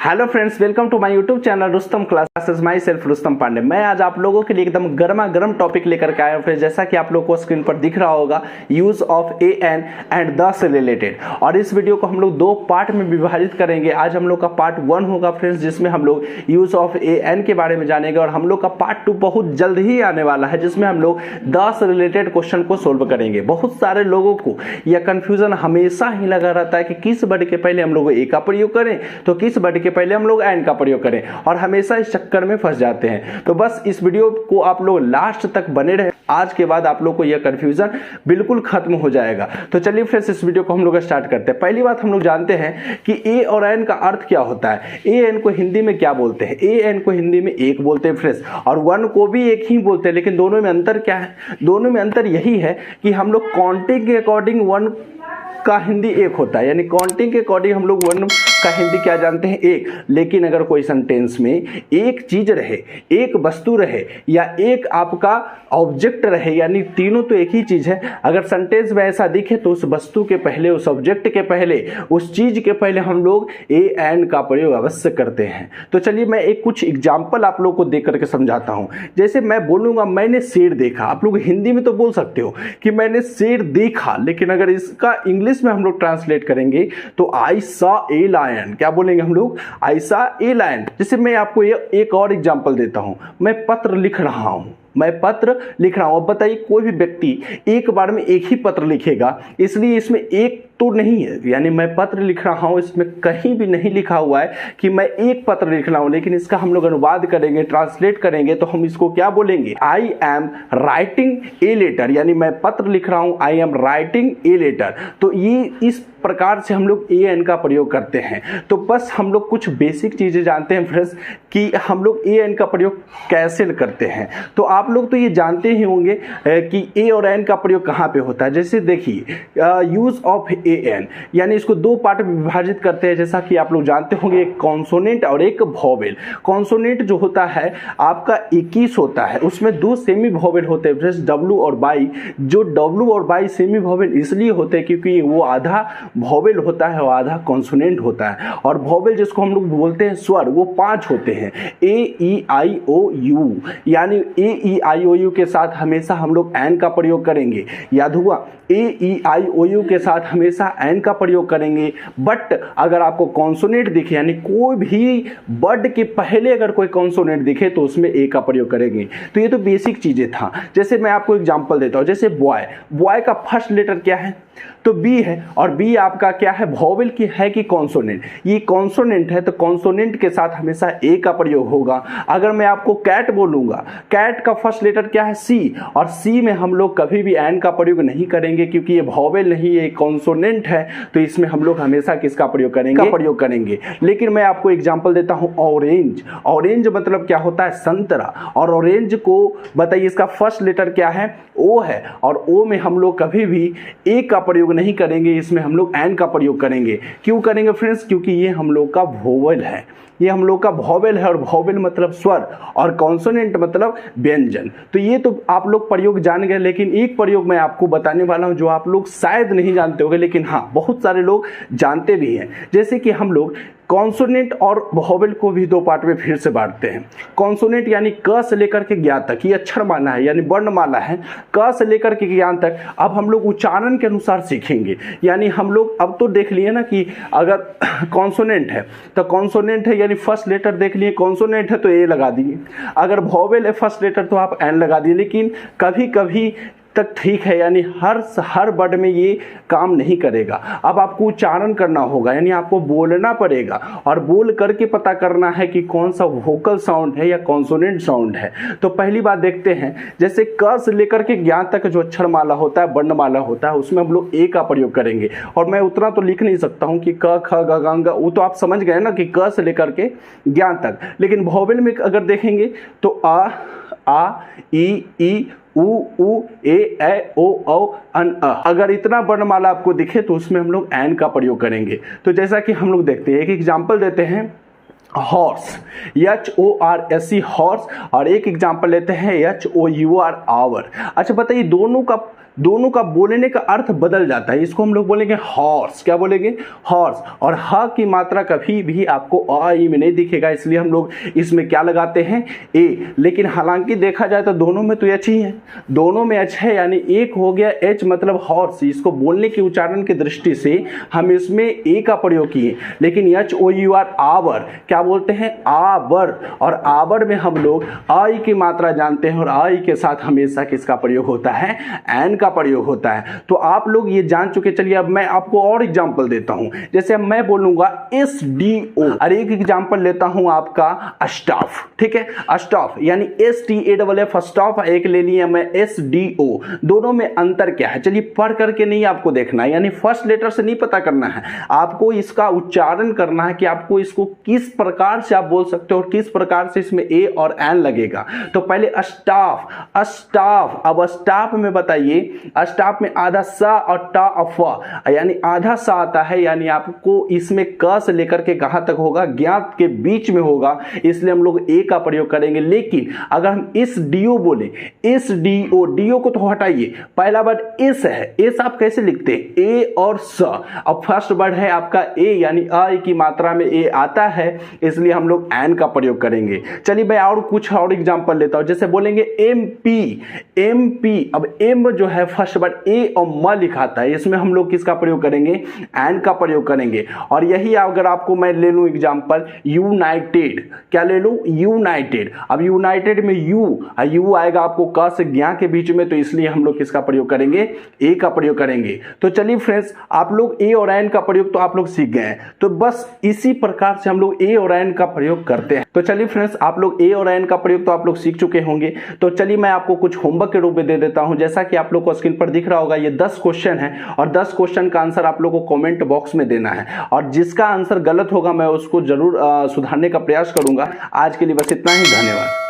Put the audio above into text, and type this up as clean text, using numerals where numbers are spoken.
Hello friends, welcome to my YouTube channel Rustam classes. Myself Rustam Pandey. मैं आज आप लोगों के लिए एकदम गर्मा गर्म टॉपिक लेकर के आया हूँ। जैसा कि आप लोगों को स्क्रीन पर दिख रहा होगा, use of a an and the से रिलेटेड। और इस वीडियो को हम लोग दो पार्ट में विभाजित करेंगे। आज हम लोग का पार्ट 1 होगा फ्रेंड्स, जिसमें हम लोग यूज ऑफ ए एन के बारे में जानेंगे। और हम लोग का पार्ट 2 बहुत जल्द ही आने वाला है, जिसमें हम लोग द से रिलेटेड क्वेश्चन को सोल्व करेंगे। बहुत सारे लोगों को यह कंफ्यूजन हमेशा ही लगा रहता है कि किस वर्ड के पहले हम लोग ए का प्रयोग करें तो किस वर्ड के पहले हम लोग एन का प्रयोग करें, और हमेशा इस चक्कर में फंस जाते हैं। तो बस इस वीडियो को आप लोग लास्ट तक बने रहे। आज के बाद आप लोग को यह कंफ्यूजन बिल्कुल खत्म हो जाएगा। तो चलिए फ्रेंड्स, इस वीडियो को हम लोग स्टार्ट करते हैं। पहली बात, हम लोग जानते हैं कि ए और एन का अर्थ क्या होता है। ए एन को हिंदी में क्या बोलते हैं? ए एन को हिंदी में एक बोलते हैं फ्रेंड्स, और वन को भी एक ही बोलते हैं। लेकिन दोनों में अंतर क्या है? दोनों में अंतर यही है कि हम लोग काउंटिंग के अकॉर्डिंग वन का हिंदी एक होता है, यानी काउंटिंग के अकॉर्डिंग हम लोग वन का हिंदी क्या जानते हैं? एक। लेकिन अगर कोई सेंटेंस में एक चीज रहे, एक वस्तु रहे, या एक आपका ऑब्जेक्ट रहे, यानी तीनों तो एक ही चीज है, अगर सेंटेंस में ऐसा दिखे तो उस वस्तु के पहले, उस ऑब्जेक्ट के पहले, उस चीज के पहले हम लोग ए एन का प्रयोग अवश्य करते हैं। तो चलिए मैं एक कुछ एग्जाम्पल आप लोग को देख करके समझाता हूं। जैसे मैं बोलूंगा मैंने शेर देखा, आप लोग हिंदी में तो बोल सकते हो कि मैंने शेर देखा, लेकिन अगर इसका इंग्लिश में हम लोग ट्रांसलेट करेंगे तो आई सॉ ए लायन। क्या बोलेंगे हम लोग? I saw a lion. जैसे मैं आपको एक और एग्जांपल देता हूं। मैं पत्र लिख रहा हूं, मैं पत्र लिख रहा हूं। अब बताइए, कोई भी व्यक्ति एक बार में एक ही पत्र लिखेगा, इसलिए इसमें एक तो नहीं है, यानी मैं पत्र लिख रहा हूं, इसमें कहीं भी नहीं लिखा हुआ है कि मैं एक पत्र लिख रहा हूं। लेकिन इसका हम लोग अनुवाद करेंगे, ट्रांसलेट करेंगे, तो हम इसको क्या बोलेंगे? I am writing a letter, यानी मैं पत्र लिख रहा हूं, I am writing a letter. तो ये इस प्रकार से हम लोग ए एन का प्रयोग करते हैं। तो बस हम लोग कुछ बेसिक चीजें जानते हैं फ्रेंड्स कि हम लोग ए एन का प्रयोग कैसे करते हैं। तो आप लोग तो ये जानते ही होंगे कि ए और एन का प्रयोग कहाँ पे होता है। जैसे देखिए, यूज ऑफ ए एन, यानी इसको दो पार्ट में विभाजित करते हैं। जैसा कि आप लोग जानते होंगे, एक कॉन्सोनेंट और एक वोवेल। कॉन्सोनेंट जो होता है आपका 21 होता है, उसमें दो सेमी वोवेल होते हैं फ्रेंड्स, डब्ल्यू और बाई। जो डब्ल्यू और बाई सेमी वोवेल इसलिए होते हैं क्योंकि वो आधा वोवेल होता है और आधा कॉन्सोनेंट होता है। और वोवेल जिसको हम लोग बोलते हैं स्वर, वो 5 होते हैं, ए ई आई ओ यू। यानी ए ई आई ओ यू के साथ हमेशा हम लोग एन का प्रयोग करेंगे। याद हुआ? ए ई आई ओ यू के साथ हमेशा एन का प्रयोग करेंगे। बट अगर आपको कॉन्सोनेंट दिखे, यानी कोई भी वर्ड के पहले अगर कोई कॉन्सोनेंट दिखे तो उसमें ए का प्रयोग करेंगे। तो ये तो बेसिक चीजें था। जैसे मैं आपको एग्जांपल देता हूं। जैसे बॉय, बॉय का फर्स्ट लेटर क्या है? तो बी है। और बी आपका क्या है? वोवेल की है कि कॉन्सोनेंट? ये कॉन्सोनेंट है, तो कॉन्सोनेंट के साथ हमेशा ए का प्रयोग होगा। अगर मैं आपको कैट बोलूंगा, कैट का फर्स्ट लेटर क्या है? सी। और सी में हम लोग कभी भी एन का प्रयोग नहीं करेंगे क्योंकि ये वोवेल नहीं, ये कॉन्सोनेंट है। तो इसमें हम लोग हमेशा किसका प्रयोग करेंगे? लेकिन मैं आपको एग्जांपल देता हूं, ऑरेंज। ऑरेंज मतलब क्या होता है? संतरा। और ऑरेंज को बताइए, इसका फर्स्ट लेटर क्या है? ओ है। और ओ में हम लोग कभी भी ए का प्रयोग नहीं करेंगे, इसमें हम लोग एन का प्रयोग करेंगे। क्यों करेंगे फ्रेंड्स? क्योंकि ये हम लोग का वोवेल है, ये हम लोग का वोवेल है। और वोवेल मतलब स्वर, और कॉन्सोनेंट मतलब व्यंजन। तो ये तो आप लोग प्रयोग जान गए। लेकिन एक प्रयोग मैं आपको बताने वाला हूं जो आप लोग शायद नहीं जानते होंगे, लेकिन हाँ, बहुत सारे लोग जानते भी हैं। जैसे कि हम लोग कॉन्सोनेंट और वोवेल को भी दो पार्ट में फिर से बांटते हैं। कॉन्सोनेंट यानी क से लेकर के ज्ञान तक, ये अक्षरमाला है, यानी वर्णमाला है। क से लेकर के ज्ञान तक अब हम लोग उच्चारण के अनुसार सीखेंगे। यानी हम लोग अब तो देख लिए ना कि अगर कॉन्सोनेंट है तो कॉन्सोनेंट है, यानी फर्स्ट लेटर देख लिए, कॉन्सोनेंट है तो ए लगा दिए। अगर वोवेल है फर्स्ट लेटर तो आप एन लगा दिए। लेकिन कभी कभी तक ठीक है, यानी हर वर्ड में ये काम नहीं करेगा। अब आपको उच्चारण करना होगा, यानी आपको बोलना पड़ेगा, और बोल करके पता करना है कि कौन सा वोकल साउंड है या कॉन्सोनेंट साउंड है। तो पहली बात देखते हैं, जैसे क से लेकर के ज्ञान तक जो अक्षरमाला होता है, वर्णमाला होता है, उसमें हम लोग ए का प्रयोग करेंगे। और मैं उतना तो लिख नहीं सकता हूं कि क ख ग ग ग, वो तो आप समझ गए ना कि क से लेकर के ज्ञान तक। लेकिन वोवेल में अगर देखेंगे तो आ ई उ ए ओ अन अ। अगर इतना वर्णमाला आपको दिखे तो उसमें हम लोग एन का प्रयोग करेंगे। तो जैसा कि हम लोग देखते हैं, एक एग्जांपल देते हैं, हॉर्स, HORSE हॉर्स। और एक एग्जांपल लेते हैं HOUR आवर। अच्छा बताइए, दोनों का दोनों का बोलने का अर्थ बदल जाता है। इसको हम लोग बोलेंगे हॉर्स। क्या बोलेंगे? हॉर्स। और ह की मात्रा कभी भी आपको अ ई में नहीं दिखेगा, इसलिए हम लोग इसमें क्या लगाते हैं? ए। लेकिन हालांकि देखा जाए तो दोनों में तो एच ही है, दोनों में एच है, यानी एक हो गया एच मतलब हॉर्स। इसको बोलने के उच्चारण की दृष्टि से हम इसमें ए का प्रयोग किए। लेकिन H O U R hour, क्या बोलते हैं? आवर। और आवर में हम लोग आई की मात्रा जानते हैं और आई के साथ हमेशा किसका प्रयोग होता है? एन का प्रयोग होता है। तो आप लोग ये जान चुके। चलिए अब मैं आपको और एग्जांपल देता हूं। जैसे मैं बोलूंगा एस डी ओ, और एक एग्जांपल लेता हूं आपका स्टाफ। ठीक है, स्टाफ यानी S T A double F staff, एक ले लिया मैं एस डी ओ। दोनों में अंतर क्या है? चलिए पढ़ करके नहीं आपको देखना है, यानी फर्स्ट लेटर से नहीं पता करना है, आपको इसका उच्चारण करना है कि आपको इसको किस प्रकार से आप बोल सकते हो और किस प्रकार से इसमें ए और एन लगेगा। तो पहले स्टाफ, स्टाफ। अब स्टाफ में बताइए, स्टाफ में आधा सा और टा अफ, यानी आधा सा आता है, यानी आपको इसमें क से लेकर के कहां तक होगा? ज्ञात के बीच में होगा, इसलिए हम लोग ए का प्रयोग करेंगे। लेकिन अगर हम इस डीओ बोले, इस डीओ, डीओ को तो हटाइए, पहला वर्ड इस है। इस आप कैसे लिखते हैं? ए और स। अब फर्स्ट वर्ड है आपका ए, यानी अ की मात्रा में ए आता है, इसलिए हम लोग एन का प्रयोग करेंगे। चलिए मैं और कुछ और एग्जांपल लेता हूं। जैसे बोलेंगे एम पी, एम पी। अब एम जो है फर्स्ट वर्ड ए और म लिखाता है, इसमें हम लोग किसका प्रयोग करेंगे? एन का प्रयोग करेंगे। और यही अगर आपको मैं ले लूं एग्जांपल यूनाइटेड, क्या ले लूं? यूनाइटेड। अब यूनाइटेड में यू आएगा आपको क से ज्ञा के बीच में, तो इसलिए हम लोग किसका प्रयोग करेंगे? ए का प्रयोग करेंगे। तो चलिए फ्रेंड्स, आप लोग ए और एन का प्रयोग तो आप लोग सीख गए हैं, तो बस इसी प्रकार से हम लोग ए और एन का प्रयोग करते हैं। तो चलिए फ्रेंड्स, आप लोग ए और एन का प्रयोग तो आप लोग सीख चुके होंगे। तो चलिए मैं आपको कुछ होमवर्क के रूप में दे देता हूं। जैसा कि आप लोग को स्क्रीन पर दिख रहा होगा, ये 10 क्वेश्चन है और 10 क्वेश्चन का आंसर आप लोग को कमेंट बॉक्स में देना है, और जिसका आंसर गलत होगा मैं उसको जरूर सुधारने का प्रयास करूंगा। आज के लिए बस इतना ही, धन्यवाद।